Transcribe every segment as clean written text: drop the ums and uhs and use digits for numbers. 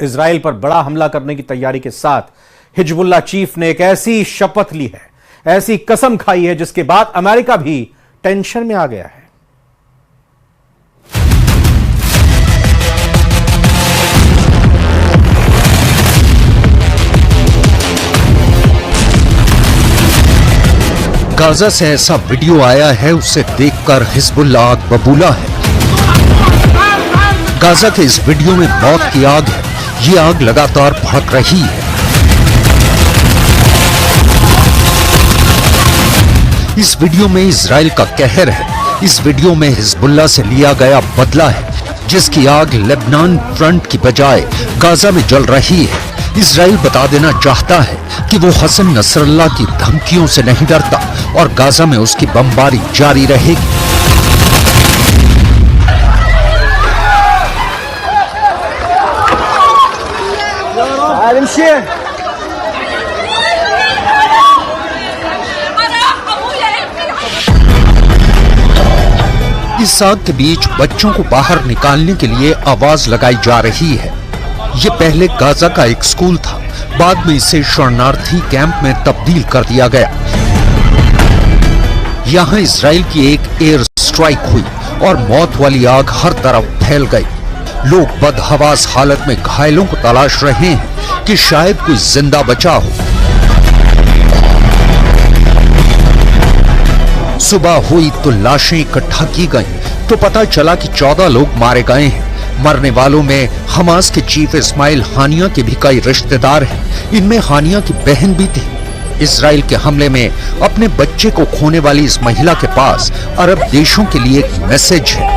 Israel पर बड़ा हमला करने की तैयारी के साथ हिजबुल्लाह चीफ ने एक ऐसी शपथ ली है, ऐसी कसम खाई है, जिसके बाद अमेरिका भी टेंशन में आ गया है। गाजा से ऐसा वीडियो आया है, उसे देखकर हिजबुल्लाह आग बबूला है। गाजा के इस वीडियो में मौत की आग है। ये आग लगातार भड़क रही है। इस वीडियो में इजराइल का कहर है। इस वीडियो में हिजबुल्लाह से लिया गया बदला है, जिसकी आग लेबनान फ्रंट की बजाय गाजा में जल रही है। इजराइल बता देना चाहता है कि वो हसन नसरल्लाह की धमकियों से नहीं डरता और गाजा में उसकी बमबारी जारी रहेगी। इस आग के बीच बच्चों को बाहर निकालने के लिए आवाज लगाई जा रही है। ये पहले गाजा का एक स्कूल था, बाद में इसे शरणार्थी कैंप में तब्दील कर दिया गया। यहाँ इजराइल की एक एयर स्ट्राइक हुई और मौत वाली आग हर तरफ फैल गई। लोग बदहवास हालत में घायलों को तलाश रहे हैं कि शायद कोई जिंदा बचा हो। सुबह हुई तो लाशें इकट्ठा की गईं, तो पता चला कि 14 लोग मारे गए हैं। मरने वालों में हमास के चीफ इस्माइल हानिया के भी कई रिश्तेदार हैं। इनमें हानिया की बहन भी थी। इजराइल के हमले में अपने बच्चे को खोने वाली इस महिला के पास अरब देशों के लिए एक मैसेज है।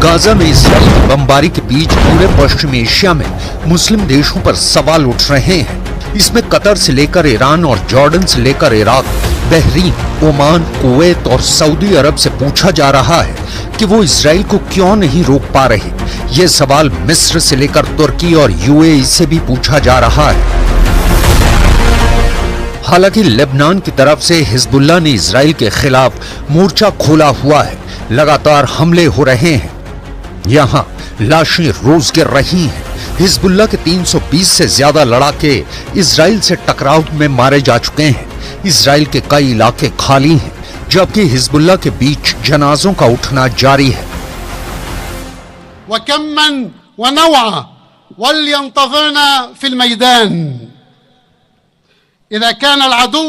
गाजा में इजराइल की बमबारी के बीच पूरे पश्चिमी एशिया में मुस्लिम देशों पर सवाल उठ रहे हैं। इसमें कतर से लेकर ईरान और जॉर्डन से लेकर इराक, बहरीन, ओमान, कुवैत और सऊदी अरब से पूछा जा रहा है कि वो इजराइल को क्यों नहीं रोक पा रहे। ये सवाल मिस्र से लेकर तुर्की और यूएई से भी पूछा जा रहा है। हालांकि लेबनान की तरफ से हिजबुल्लाह ने इजराइल के खिलाफ मोर्चा खोला हुआ है। लगातार हमले हो रहे हैं। यहाँ लाशें रोज गिर रही हैं। हिजबुल्लाह के 320 से ज्यादा लड़ाके इजराइल से टकराव में मारे जा चुके हैं। इजराइल के कई इलाके खाली हैं, जबकि हिजबुल्लाह के बीच जनाजों का उठना जारी है। वकम्मन वनवा वलयंतज़िरना फिल मैदान इज़ा कान अल-अदू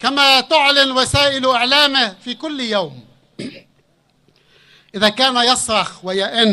कमा तुअलिन वसाइल इअलामिह फी कुल यौम इज़ा कान यस्रख वयअन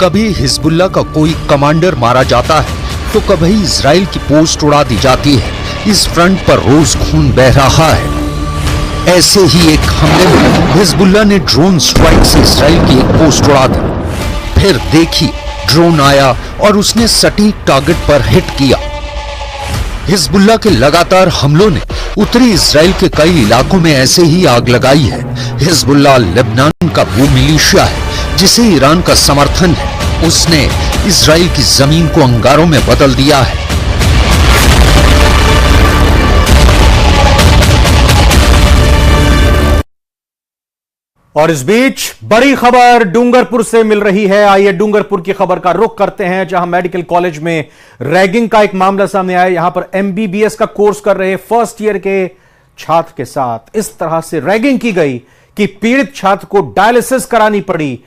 कभी हिजबुल्लाह का कोई कमांडर मारा जाता है तो कभी इजराइल की पोस्ट उड़ा दी जाती है। इस फ्रंट पर रोज खून बह रहा है। ऐसे ही एक हमले में हिजबुल्लाह ने ड्रोन स्ट्राइक से इजराइल की एक पोस्ट उड़ा दी। फिर देखी, ड्रोन आया और उसने सटीक टारगेट पर हिट किया। हिजबुल्लाह के लगातार हमलों ने उत्तरी इजराइल के कई इलाकों में ऐसे ही आग लगाई है। हिजबुल्लाह लेबनान का वो मिलिशिया है जिसे ईरान का समर्थन है। उसने इजराइल की जमीन को अंगारों में बदल दिया है। और इस बीच बड़ी खबर डूंगरपुर से मिल रही है। आइए डूंगरपुर की खबर का रुख करते हैं, जहां मेडिकल कॉलेज में रैगिंग का एक मामला सामने आया। यहां पर एमबीबीएस का कोर्स कर रहे फर्स्ट ईयर के छात्र के साथ इस तरह से रैगिंग की गई कि पीड़ित छात्र को डायलिसिस करानी पड़ी।